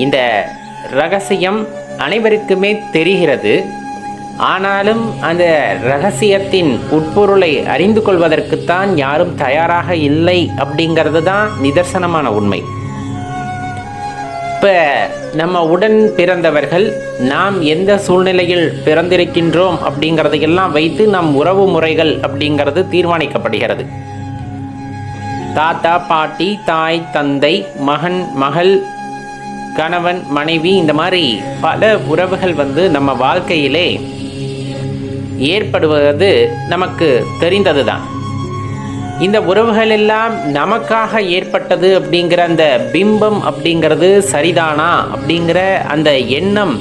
இந்த ரகசியம் அனைவருக்குமே தெரிகிறது. ஆனாலும் அந்த ரகசியத்தின் உட்பொருளை அறிந்து கொள்வதற்குத்தான் யாரும் தயாராக இல்லை அப்படிங்கிறது தான் நிதர்சனமான உண்மை. இப்போ நம்ம உடன் பிறந்தவர்கள் நாம் எந்த சூழ்நிலையில் பிறந்திருக்கின்றோம் அப்படிங்கிறதையெல்லாம் வைத்து நம் உறவு முறைகள் அப்படிங்கிறது தீர்மானிக்கப்படுகிறது. தாத்தா, பாட்டி, தாய், தந்தை, மகன், மகள், கணவன், மனைவி, இந்த மாதிரி பல உறவுகள் நம்ம வாழ்க்கையிலே ஏற்படுவது நமக்கு தெரிந்தது தான். இந்த உறவுகள் எல்லாம் நமக்காக ஏற்பட்டது அப்படிங்கிற அந்த பிம்பம் அப்படிங்கிறது சரிதானா அப்படிங்கிற அந்த எண்ணம்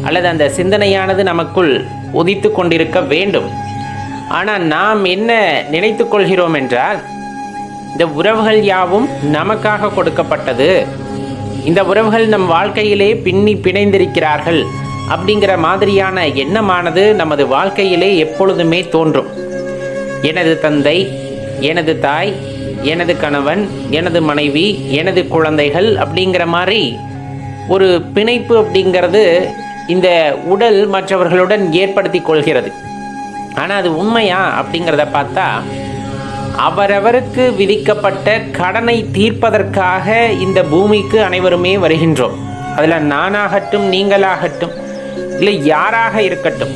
அல்லது அந்த சிந்தனையானது நமக்குள் உதித்து கொண்டிருக்க வேண்டும். ஆனால் நாம் என்ன நினைத்து கொள்கிறோம் என்றால், இந்த உறவுகள் யாவும் நமக்காக கொடுக்கப்பட்டது, இந்த உறவுகள் நம் வாழ்க்கையிலே பின்னி பிணைந்திருக்கிறார்கள் அப்படிங்கிற மாதிரியான எண்ணமானது நமது வாழ்க்கையிலே எப்பொழுதுமே தோன்றும். எனது தந்தை, எனது தாய், எனது கணவன், எனது மனைவி, எனது குழந்தைகள் அப்படிங்கிற மாதிரி ஒரு பிணைப்பு அப்படிங்கிறது இந்த உடல் மற்றவர்களுடன் ஏற்படுத்தி கொள்கிறது. ஆனால் அது உண்மையா அப்படிங்கிறத பார்த்தா, அவரவருக்கு விதிக்கப்பட்ட கடனை தீர்ப்பதற்காக இந்த பூமிக்கு அனைவருமே வருகின்றோம். அதில் நானாகட்டும், நீங்களாகட்டும், இல்லை யாராக இருக்கட்டும்,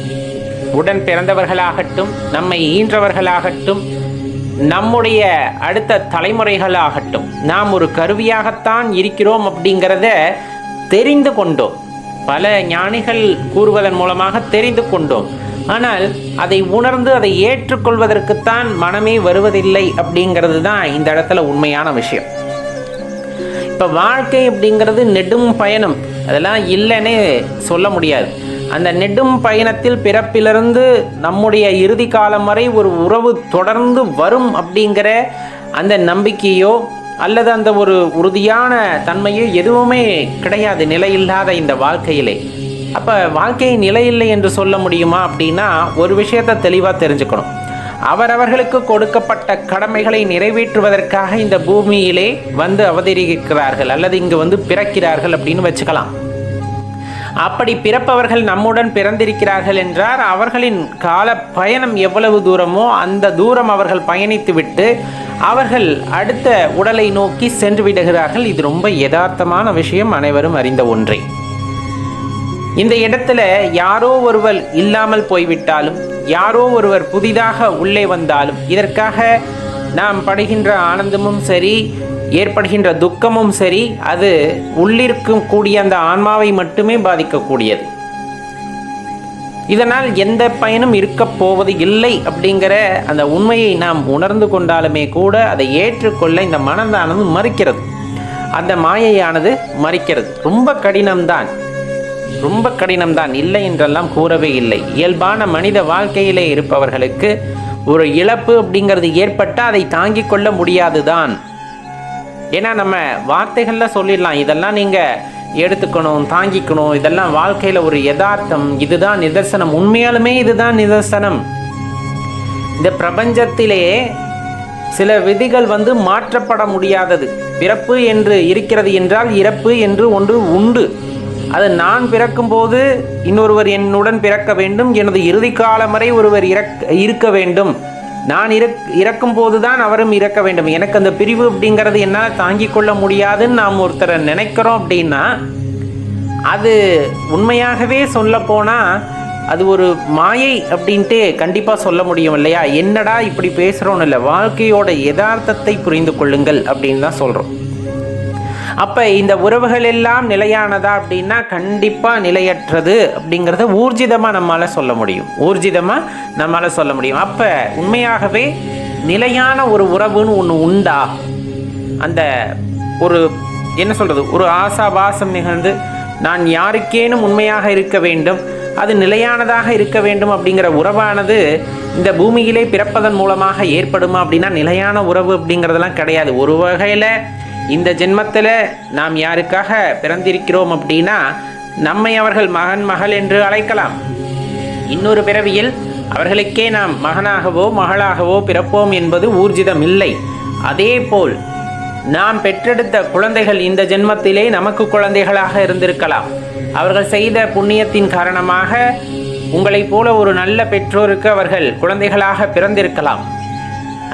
உடன் பிறந்தவர்களாகட்டும், நம்மை ஈன்றவர்களாகட்டும், நம்முடைய அடுத்த தலைமுறைகளாகட்டும், நாம் ஒரு கருவியாகத்தான் இருக்கிறோம் அப்படிங்கிறத தெரிந்து கொண்டோம். பல ஞானிகள் கூறுவதன் மூலமாக தெரிந்து கொண்டோம். ஆனால் அதை உணர்ந்து அதை ஏற்றுக்கொள்வதற்குத்தான் மனமே வருவதில்லை அப்படிங்கிறது தான் இந்த இடத்துல உண்மையான விஷயம். இப்போ வாழ்க்கை அப்படிங்கிறது நெடும் பயணம், அதெல்லாம் இல்லைன்னே சொல்ல முடியாது. அந்த நெடும் பயணத்தில் பிறப்பிலிருந்து நம்முடைய இறுதி காலம் வரை ஒரு உறவு தொடர்ந்து வரும் அப்படிங்கிற அந்த நம்பிக்கையோ அல்லது அந்த ஒரு உறுதியான தன்மையோ எதுவுமே கிடையாது நிலையில்லாத இந்த வாழ்க்கையிலே. அப்போ வாழ்க்கை நிலையில்லை என்று சொல்ல முடியுமா அப்படின்னா, ஒரு விஷயத்தை தெளிவாக தெரிஞ்சுக்கணும். அவரவர்களுக்கு கொடுக்கப்பட்ட கடமைகளை நிறைவேற்றுவதற்காக இந்த பூமியிலே அவதரிக்கிறார்கள் அல்லது இங்கு பிறக்கிறார்கள் அப்படின்னு வச்சுக்கலாம். அப்படி பிறப்பவர்கள் நம்முடன் பிறந்திருக்கிறார்கள் என்றால் அவர்களின் கால பயணம் எவ்வளவு தூரமோ அந்த தூரம் அவர்கள் பயணித்து விட்டு அவர்கள் அடுத்த உடலை நோக்கி சென்று விடுகிறார்கள். இது ரொம்ப யதார்த்தமான விஷயம், அனைவரும் அறிந்த ஒன்றே. இந்த இடத்துல யாரோ ஒருவர் இல்லாமல் போய்விட்டாலும், யாரோ ஒருவர் புதிதாக உள்ளே வந்தாலும், இதற்காக நாம் படுகின்ற ஆனந்தமும் சரி, ஏற்படுகின்ற துக்கமும் சரி, அது உள்ளிருக்கும் கூடிய அந்த ஆன்மாவை மட்டுமே பாதிக்கக்கூடியது. இதனால் எந்த பயனும் இருக்க போவது இல்லை அப்படிங்கிற அந்த உண்மையை நாம் உணர்ந்து கொண்டாலுமே கூட அதை ஏற்றுக்கொள்ள இந்த மனதானது மறுக்கிறது. அந்த மாயையானது மறுக்கிறது. ரொம்ப கடினம்தான், ரொம்ப கடினம்தான், இல்லை என்றெல்லாம் கூறவே இல்லை. இயல்பான மனித வாழ்க்கையிலே இருப்பவர்களுக்கு ஒரு இழப்பு அப்படிங்கிறது ஏற்பட்டால் அதை தாங்கிக் கொள்ள முடியாதுதான். ஏன்னா நம்ம வார்த்தைகளில் சொல்லிடலாம், இதெல்லாம் நீங்கள் எடுத்துக்கணும், தாங்கிக்கணும், இதெல்லாம் வாழ்க்கையில் ஒரு யதார்த்தம், இதுதான் நிதர்சனம். உண்மையாலுமே இதுதான் நிதர்சனம். இந்த பிரபஞ்சத்திலே சில விதிகள் மாற்றப்பட முடியாதது. பிறப்பு என்று இருக்கிறது என்றால் இறப்பு என்று ஒன்று உண்டு. அது நான் பிறக்கும்போது இன்னொருவர் என்னுடன் பிறக்க வேண்டும், எனது இறுதி காலம் வரை ஒருவர் இருக்க வேண்டும், நான் இறக்கும் போது தான் அவரும் இறக்க வேண்டும். எனக்கு அந்த பிரிவு அப்படிங்கிறது என்னால் தாங்கிக் கொள்ள முடியாதுன்னு நாம் ஒருத்தரை நினைக்கிறோம் அப்படின்னா, அது உண்மையாகவே சொல்ல போனால் அது ஒரு மாயை அப்படின்ட்டு கண்டிப்பாக சொல்ல முடியும் இல்லையா? என்னடா இப்படி பேசுகிறோன்னு இல்லை, வாழ்க்கையோட யதார்த்தத்தை புரிந்து கொள்ளுங்கள் அப்படின்னு தான் சொல்கிறோம். அப்போ இந்த உறவுகள் எல்லாம் நிலையானதா அப்படின்னா கண்டிப்பாக நிலையற்றது அப்படிங்கிறத ஊர்ஜிதமாக நம்மளால் சொல்ல முடியும். அப்போ உண்மையாகவே நிலையான ஒரு உறவுன்னு ஒன்று உண்டா? அந்த ஒரு என்ன சொல்கிறது, ஒரு ஆசாபாசம் நிகழ்ந்து நான் யாருக்கேனும் உண்மையாக இருக்க வேண்டும், அது நிலையானதாக இருக்க வேண்டும் அப்படிங்கிற உறவானது இந்த பூமியிலே பிறப்பதன் மூலமாக ஏற்படுமா அப்படின்னா நிலையான உறவு அப்படிங்கிறதெல்லாம் கிடையாது. ஒரு வகையில் இந்த ஜென்மத்தில் நாம் யாருக்காக பிறந்திருக்கிறோம் அப்படின்னா நம்மை அவர்கள் மகன் மகள் என்று அழைக்கலாம். இன்னொரு பிறவியில் அவர்களுக்கே நாம் மகனாகவோ மகளாகவோ பிறப்போம் என்பது ஊர்ஜிதம் இல்லை. அதே போல் நாம் பெற்றெடுத்த குழந்தைகள் இந்த ஜென்மத்திலே நமக்கு குழந்தைகளாக இருந்திருக்கலாம். அவர்கள் செய்த புண்ணியத்தின் காரணமாக உங்களைப் போல ஒரு நல்ல பெற்றோருக்கு அவர்கள் குழந்தைகளாக பிறந்திருக்கலாம்.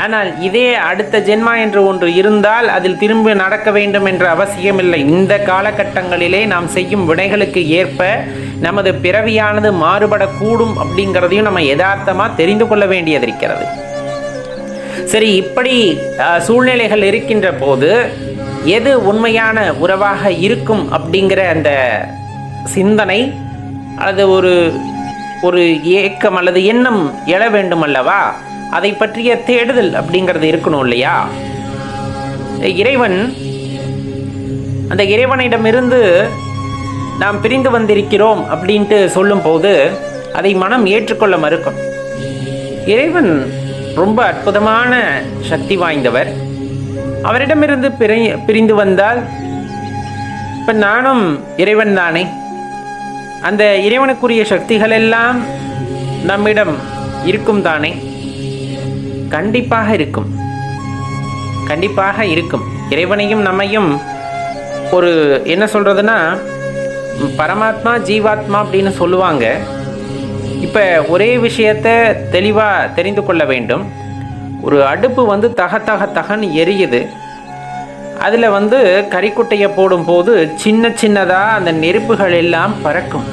ஆனால் இதே அடுத்த ஜென்மா என்று ஒன்று இருந்தால் அதில் திரும்ப நடக்க வேண்டும் என்ற அவசியமில்லை. இந்த காலகட்டங்களிலே நாம் செய்யும் வினைகளுக்கு ஏற்ப நமது பிறவியானது மாறுபடக்கூடும் அப்படிங்கிறதையும் நம்ம யதார்த்தமாக தெரிந்து கொள்ள வேண்டியது இருக்கிறது. சரி, இப்படி சூழ்நிலைகள் இருக்கின்ற போது எது உண்மையான உறவாக இருக்கும் அப்படிங்கிற அந்த சிந்தனை அல்லது ஒரு ஏக்கம் அல்லது எண்ணம் எழ வேண்டும் அல்லவா? அதை பற்றிய தேடுதல் அப்படிங்கிறது இருக்கணும் இல்லையா? இறைவன், அந்த இறைவனிடமிருந்து நாம் பிரிந்து வந்திருக்கிறோம் அப்படின்ட்டு சொல்லும் போது அதை மனம் ஏற்றுக்கொள்ள மறுக்கும். இறைவன் ரொம்ப அற்புதமான சக்தி வாய்ந்தவர். அவரிடமிருந்து பிரிந்து வந்தால் இப்போ நானும் இறைவன் தானே, அந்த இறைவனுக்குரிய சக்திகள் எல்லாம் நம்மிடம் இருக்கும் தானே? கண்டிப்பாக இருக்கும், கண்டிப்பாக இருக்கும். இறைவனையும் நம்மையும் ஒரு என்ன சொல்கிறதுனா பரமாத்மா ஜீவாத்மா அப்படின்னு சொல்லுவாங்க. இப்போ ஒரே விஷயத்தை தெளிவாக தெரிந்து கொள்ள வேண்டும். ஒரு அடுப்பு தகன்னு எரியுது. அதில் கறிக்குட்டையை போடும்போது சின்ன சின்னதாக அந்த நெருப்புகள் எல்லாம் பறக்கும்.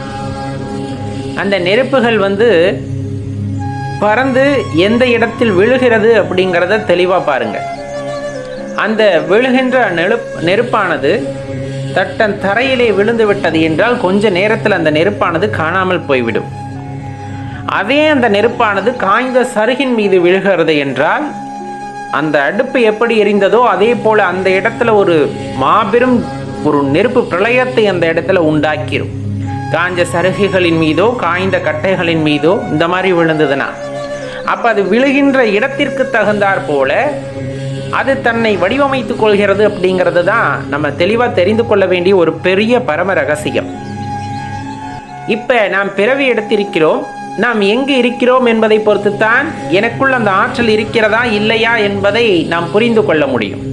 அந்த நெருப்புகள் பறந்து எந்த இடத்தில் விழுகிறது அப்படிங்கிறத தெளிவாக பாருங்கள். அந்த விழுகின்ற நெருப்பானது தரையிலே விழுந்து விட்டது என்றால் கொஞ்ச நேரத்தில் அந்த நெருப்பானது காணாமல் போய்விடும். அதே அந்த நெருப்பானது காய்ந்த சருகின் மீது விழுகிறது என்றால் அந்த அடுப்பு எப்படி எரிந்ததோ அதே போல் அந்த இடத்துல ஒரு மாபெரும் ஒரு நெருப்பு பிரளயத்தை அந்த இடத்துல உண்டாக்கிடும். காய்ந்த சருகுகளின் மீதோ காய்ந்த கட்டைகளின் மீதோ இந்த மாதிரி விழுந்ததுன்னா அப்போ அது விழுகின்ற இடத்திற்கு தகுந்தாற் போல அது தன்னை வடிவமைத்துக் கொள்கிறது. அப்படிங்கிறது தான் நம்ம தெளிவாக தெரிந்து கொள்ள வேண்டிய ஒரு பெரிய பரம ரகசியம். இப்போ நாம் பிறவி எடுத்திருக்கிறோம். நாம் எங்கு இருக்கிறோம் என்பதை பொறுத்து தான் எனக்குள் அந்த ஆற்றல் இருக்கிறதா இல்லையா என்பதை நாம் புரிந்து கொள்ள முடியும்.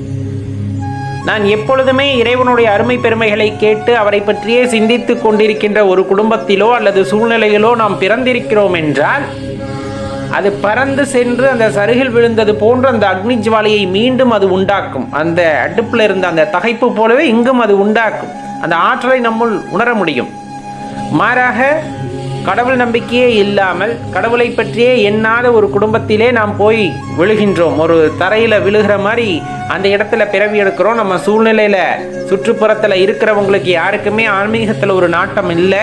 நான் எப்பொழுதுமே இறைவனுடைய அருமை பெருமைகளை கேட்டு அவரை பற்றியே சிந்தித்து கொண்டிருக்கின்ற ஒரு குடும்பத்திலோ அல்லது சூழ்நிலையிலோ நாம் பிறந்திருக்கிறோம் என்றால் அது பறந்து சென்று அந்த சருகில் விழுந்தது போன்ற அந்த அக்னி ஜுவாலையை மீண்டும் அது உண்டாக்கும். அந்த அடுப்பில் இருந்த அந்த தகைப்பு போலவே இங்கும் அது உண்டாக்கும். அந்த ஆற்றலை நம்முள் உணர முடியும். மாறாக கடவுள் நம்பிக்கையே இல்லாமல் கடவுளை பற்றியே எண்ணாத ஒரு குடும்பத்திலே நாம் போய் விழுகின்றோம். ஒரு தரையில் விழுகிற மாதிரி அந்த இடத்துல பிறவி எடுக்கிறோம். நம்ம சூழ்நிலையில் சுற்றுப்புறத்தில் இருக்கிறவங்களுக்கு யாருக்குமே ஆன்மீகத்தில் ஒரு நாட்டம் இல்லை.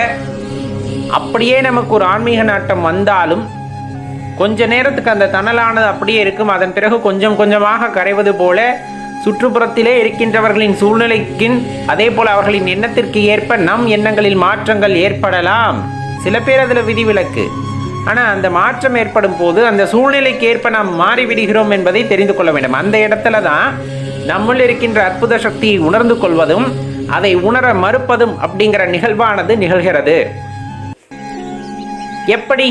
அப்படியே நமக்கு ஒரு ஆன்மீக நாட்டம் வந்தாலும் கொஞ்ச நேரத்துக்கு அந்த தணலானது அப்படியே இருக்கும். அதன் பிறகு கொஞ்சம் கொஞ்சமாக கரைவது போல சுற்றுப்புறத்திலே இருக்கின்றவர்களின் சூழ்நிலைக்கின் அதே போல் அவர்களின் எண்ணத்திற்கு ஏற்ப நம் எண்ணங்களில் மாற்றங்கள் ஏற்படலாம். சில பேர் அதில் விதிவிலக்கு. ஆனால் அந்த மாற்றம் ஏற்படும் போது அந்த சூழ்நிலைக்கு ஏற்ப நாம் மாறிவிடுகிறோம் என்பதை தெரிந்து கொள்ள வேண்டும். அந்த இடத்துல தான் நம்முள் இருக்கின்ற அற்புத சக்தியை உணர்ந்து கொள்வதும் அதை உணர மறுப்பதும் அப்படிங்கிற நிகழ்வானது நிகழ்கிறது. எப்படி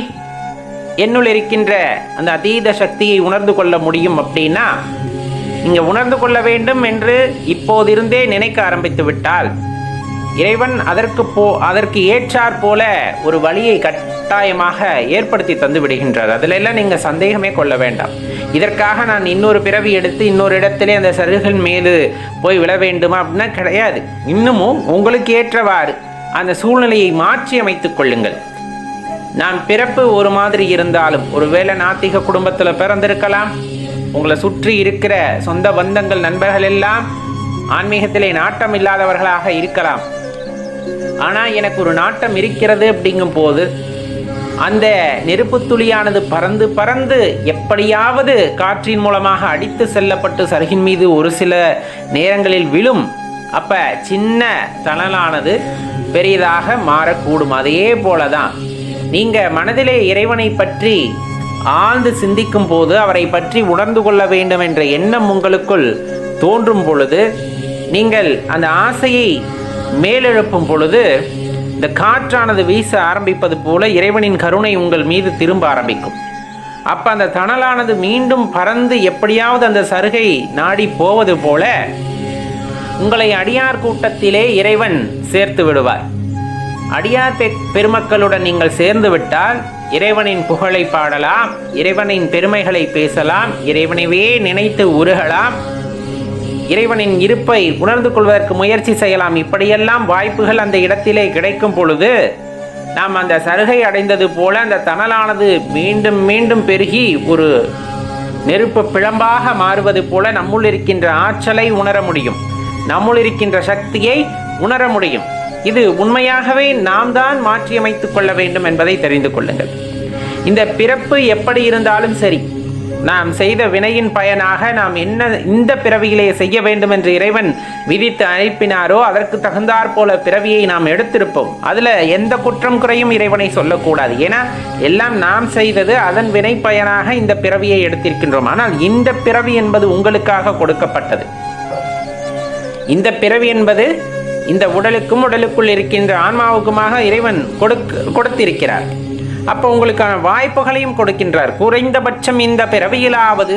என்னுள் இருக்கின்ற அந்த அதீத சக்தியை உணர்ந்து கொள்ள முடியும் அப்படின்னா, இங்கே உணர்ந்து கொள்ள வேண்டும் என்று இப்போதிருந்தே நினைக்க ஆரம்பித்து விட்டால் இறைவன் அதற்கு ஏற்றாற் போல ஒரு வழியை கட்டாயமாக ஏற்படுத்தி தந்து விடுகின்றார். அதில் எல்லாம் நீங்கள் சந்தேகமே கொள்ள வேண்டாம். இதற்காக நான் இன்னொரு பிறவி எடுத்து இன்னொரு இடத்திலே அந்த சருகின் மீது போய் விழ வேண்டுமா அப்படின்னா கிடையாது. இன்னமும் உங்களுக்கு ஏற்றவாறு அந்த சூழ்நிலையை மாற்றி அமைத்துக் கொள்ளுங்கள். நான் பிறப்பு ஒரு மாதிரி இருந்தாலும் ஒருவேளை நாத்திக குடும்பத்தில் பிறந்திருக்கலாம். உங்களை சுற்றி இருக்கிற சொந்த பந்தங்கள் நண்பர்கள் எல்லாம் ஆன்மீகத்திலே நாட்டம் இல்லாதவர்களாக இருக்கலாம். ஆனால் எனக்கு ஒரு நாட்டம் இருக்கிறது அப்படிங்கும் போது அந்த நெருப்பு துளியானது பறந்து பறந்து எப்படியாவது காற்றின் மூலமாக அடித்து செல்லப்பட்டு சருகின் மீது ஒரு சில நேரங்களில் விழும். அப்போ சின்ன தணலானது பெரியதாக மாறக்கூடும். அதே போல தான் நீங்கள் மனதிலே இறைவனை பற்றி ஆழ்ந்து சிந்திக்கும் போது அவரை பற்றி உணர்ந்து கொள்ள வேண்டும் என்ற எண்ணம் உங்களுக்குள் தோன்றும் பொழுது நீங்கள் அந்த ஆசையை மேலெழுப்பும் பொழுது இந்த காற்றானது வீச ஆரம்பிப்பது போல இறைவனின் கருணை உங்கள் மீது திரும்ப ஆரம்பிக்கும். அப்போ அந்த தணலானது மீண்டும் பறந்து எப்படியாவது அந்த சருகை நாடி போவது போல உங்களை அடியார் கூட்டத்திலே இறைவன் சேர்த்து விடுவார். அடியார் பெருமக்களுடன் நீங்கள் சேர்ந்து விட்டால் இறைவனின் புகழை பாடலாம், இறைவனின் பெருமைகளை பேசலாம், இறைவனைவே நினைத்து உருகலாம், இறைவனின் இருப்பை உணர்ந்து கொள்வதற்கு முயற்சி செய்யலாம். இப்படியெல்லாம் வாய்ப்புகள் அந்த இடத்திலே கிடைக்கும் பொழுது நாம் அந்த சருகை அடைந்தது போல அந்த தணலானது மீண்டும் மீண்டும் பெருகி ஒரு நெருப்பு பிழம்பாக மாறுவது போல நம்முள் இருக்கின்ற ஆற்றலை உணர முடியும், நம்முள் இருக்கின்ற சக்தியை உணர முடியும். இது உண்மையாகவே நாம் தான் மாற்றியமைத்துக் கொள்ள வேண்டும் என்பதை தெரிந்து கொள்ளுங்கள். இந்த பிறப்பு எப்படி இருந்தாலும் சரி, நாம் செய்த வினையின் பயனாக நாம் என்ன இந்த பிறவியிலே செய்ய வேண்டும் என்று இறைவன் விதித்து அனுப்பினாரோ அதற்கு தகுந்தாற் போல பிறவியை நாம் எடுத்திருப்போம். அதில் எந்த குற்றம் குறையும் இறைவனை சொல்லக்கூடாது. ஏன்னா எல்லாம் நாம் செய்தது, அதன் வினை பயனாக இந்த பிறவியை எடுத்திருக்கின்றோம். ஆனால் இந்த பிறவி என்பது உங்களுக்காக கொடுக்கப்பட்டது. இந்த பிறவி என்பது இந்த உடலுக்கும் உடலுக்குள் இருக்கின்ற ஆன்மாவுக்குமாக இறைவன் கொடுத்திருக்கிறார். அப்போ உங்களுக்கான வாய்ப்புகளையும் கொடுக்கின்றார். குறைந்தபட்சம் இந்த பிறவியிலாவது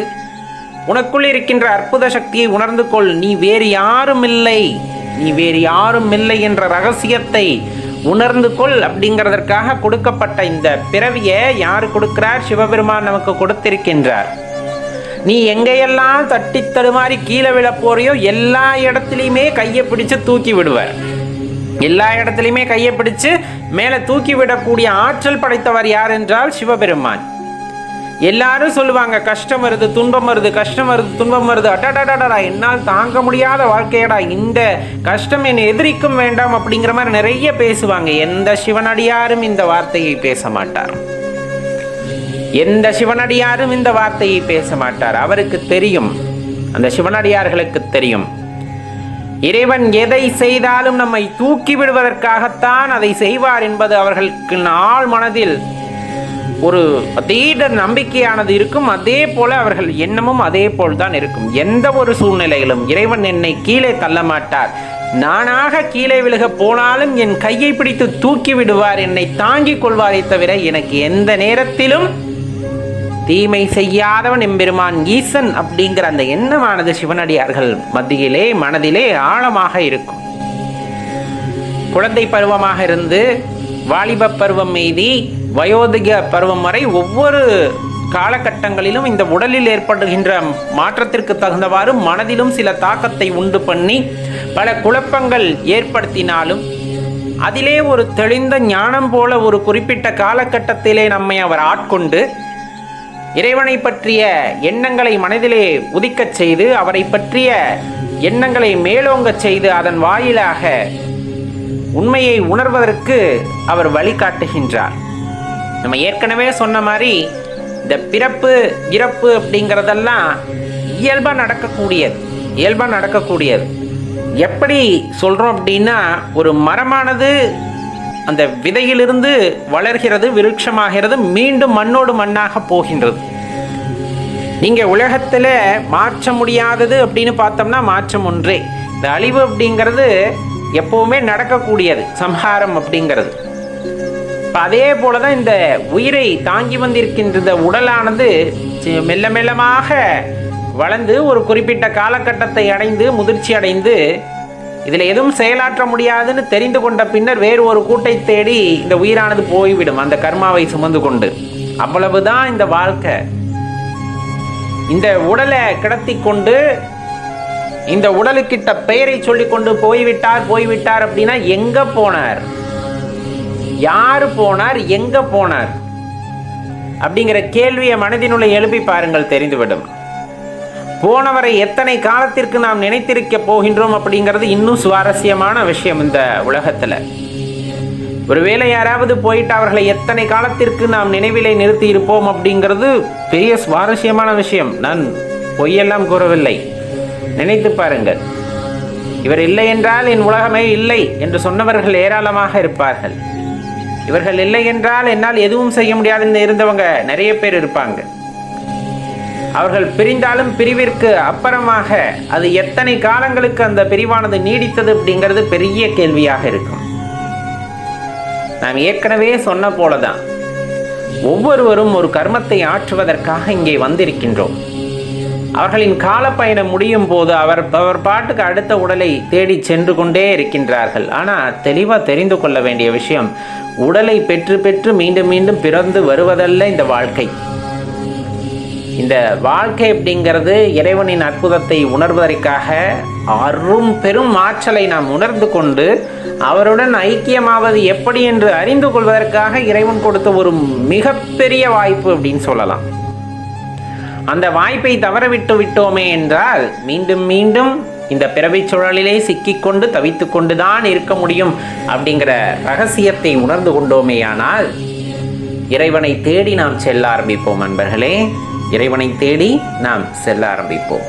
உனக்குள் இருக்கின்ற அற்புத சக்தியை உணர்ந்து கொள், நீ வேறு யாரும் இல்லை என்ற ரகசியத்தை உணர்ந்து கொள் அப்படிங்கிறதற்காக கொடுக்கப்பட்ட இந்த பிறவியை யார் கொடுக்கிறார்? சிவபெருமான் நமக்கு கொடுத்திருக்கின்றார். நீ எங்கேயெல்லாம் தட்டி தடுமாறி கீழே விழ போறியோ எல்லா இடத்துலையுமே கையை பிடிச்சு தூக்கி விடுவார். எல்லா இடத்துலையுமே கையை பிடிச்சு மேலே தூக்கி விடக்கூடிய ஆற்றல் படைத்தவர் யார் என்றால் சிவபெருமான். எல்லாரும் சொல்லுவாங்க, கஷ்டம் வருது, துன்பம் வருது, கஷ்டம் வருது, துன்பம் வருது, அடடடடா என்னால் தாங்க முடியாத வாழ்க்கையடா, இந்த கஷ்டம் என்னை எதிரிக்கும் வேண்டாம் அப்படிங்கிற மாதிரி நிறைய பேசுவாங்க. எந்த சிவனடியாரும் இந்த வார்த்தையை பேச மாட்டார். எந்த சிவனடியாரும் இந்த வார்த்தையை பேச மாட்டார். அவருக்கு தெரியும், அந்த சிவனடியார்களுக்கு தெரியும், இறைவன் எதை செய்தாலும் நம்மை தூக்கி விடுவதற்காகத்தான் அதை செய்வார் என்பது அவர்களுக்கு ஆழ் மனதில் ஒரு அதீத நம்பிக்கையானது இருக்கும். அதே போல அவர்கள் எண்ணமும் அதே போல்தான் இருக்கும். எந்த ஒரு சூழ்நிலையிலும் இறைவன் என்னை கீழே தள்ள மாட்டார், நானாக கீழே விழுக போனாலும் என் கையை பிடித்து தூக்கி விடுவார், என்னை தாங்கிக் கொள்வாரை தவிர எனக்கு எந்த நேரத்திலும் தீமை செய்யாதவன் எம்பெருமான் ஈசன் அப்படிங்கிற அந்த எண்ணமானது சிவனடியார்கள் மத்தியிலே மனதிலே ஆழமாக இருக்கும். குழந்தை பருவமாக இருந்து வாலிப பருவம் மீதி வயோதிக பருவம் வரை ஒவ்வொரு காலகட்டங்களிலும் இந்த உடலில் ஏற்படுகின்ற மாற்றத்திற்கு தகுந்தவாறு மனதிலும் சில தாக்கத்தை உண்டு பண்ணி பல குழப்பங்கள் ஏற்படுத்தினாலும் அதிலே ஒரு தெளிந்த ஞானம் போல ஒரு குறிப்பிட்ட காலகட்டத்திலே நம்மை அவர் ஆட்கொண்டு இறைவனை பற்றிய எண்ணங்களை மனதிலே உதிக்கச் செய்து அவரை பற்றிய எண்ணங்களை மேலோங்கச் செய்து அதன் வாயிலாக உண்மையை உணர்வதற்கு அவர் வழிகாட்டுகின்றார். நம்ம ஏற்கனவே சொன்ன மாதிரி இந்த பிறப்பு இறப்பு அப்படிங்கிறதெல்லாம் இயல்பாக நடக்கக்கூடியது. எப்படி சொல்கிறோம் அப்படின்னா, ஒரு மரமானது அந்த விதையிலிருந்து வளர்கிறது, விருட்சமாகிறது, மீண்டும் மண்ணோடு மண்ணாக போகின்றது. நீங்கள் உலகத்தில் மாற்ற முடியாதது அப்படின்னு பார்த்தோம்னா மாற்றம் ஒன்றே. இந்த அழிவு அப்படிங்கிறது எப்போவுமே நடக்கக்கூடியது, சம்ஹாரம் அப்படிங்கிறது. இப்போ அதே போல தான் இந்த உயிரை தாங்கி வந்திருக்கின்ற உடலானது மெல்ல மெல்லமாக வளர்ந்து ஒரு குறிப்பிட்ட காலகட்டத்தை அடைந்து முதிர்ச்சி அடைந்து இதில் எதுவும் செயலாற்ற முடியாதுன்னு தெரிந்து கொண்ட பின்னர் வேறு ஒரு கூட்டை தேடி இந்த உயிரானது போய்விடும், அந்த கர்மாவை சுமந்து கொண்டு. அவ்வளவுதான் இந்த வாழ்க்கை. இந்த உடலை கிடத்தி கொண்டு இந்த உடலுக்கிட்ட பெயரை சொல்லிக்கொண்டு போய்விட்டார் அப்படின்னா எங்க போனார், யாரு போனார், எங்க போனார் அப்படிங்கிற கேள்வியை மனதினுள்ள எழுப்பி பாருங்கள், தெரிந்துவிடும். போனவரை எத்தனை காலத்திற்கு நாம் நினைத்திருக்க போகின்றோம் அப்படிங்கிறது இன்னும் சுவாரஸ்யமான விஷயம். இந்த உலகத்தில் ஒருவேளை யாராவது போயிட்டு அவர்களை எத்தனை காலத்திற்கு நாம் நினைவிலே நிறுத்தி இருப்போம் அப்படிங்கிறது பெரிய சுவாரஸ்யமான விஷயம். நான் பொய்யெல்லாம் கூறவில்லை, நினைத்து பாருங்கள். இவர் இல்லை என்றால் என் உலகமே இல்லை என்று சொன்னவர்கள் ஏராளமாக இருப்பார்கள். இவர்கள் இல்லை என்றால் என்னால் எதுவும் செய்ய முடியாதுன்னு இருந்தவங்க நிறைய பேர் இருப்பாங்க. அவர்கள் பிரிந்தாலும் பிரிவிற்கு அப்புறமாக அது எத்தனை காலங்களுக்கு அந்த பிரிவானது நீடித்தது அப்படிங்கிறது பெரிய கேள்வியாக இருக்கும். நாம் ஏற்கனவே சொன்ன போலதான் ஒவ்வொருவரும் ஒரு கர்மத்தை ஆற்றுவதற்காக இங்கே வந்திருக்கின்றோம். அவர்களின் காலப்பயணம் முடியும் போது அவர் பாட்டுக்கு அடுத்த உடலை தேடி சென்று கொண்டே இருக்கின்றார்கள். ஆனால் தெளிவாக தெரிந்து கொள்ள வேண்டிய விஷயம், உடலை பெற்று பெற்று மீண்டும் மீண்டும் பிறந்து வருவதல்ல இந்த வாழ்க்கை. இந்த வாழ்க்கை அப்படிங்கிறது இறைவனின் அற்புதத்தை உணர்வதற்காக அரும் பெரும் ஆற்றலை நாம் உணர்ந்து கொண்டு அவருடன் ஐக்கியமாவது எப்படி என்று அறிந்து கொள்வதற்காக இறைவன் கொடுத்த ஒரு மிகப்பெரிய வாய்ப்பு அப்படின்னு சொல்லலாம். அந்த வாய்ப்பை தவறவிட்டு விட்டோமே என்றால் மீண்டும் மீண்டும் இந்த பிறவிச் சுழலிலே சிக்கிக்கொண்டு தவித்து கொண்டுதான் இருக்க முடியும் அப்படிங்கிற ரகசியத்தை உணர்ந்து கொண்டோமேயானால் இறைவனை தேடி நாம் செல்ல ஆரம்பிப்போம். நண்பர்களே, இறைவனை தேடி நாம் செல்ல ஆரம்பிப்போம்.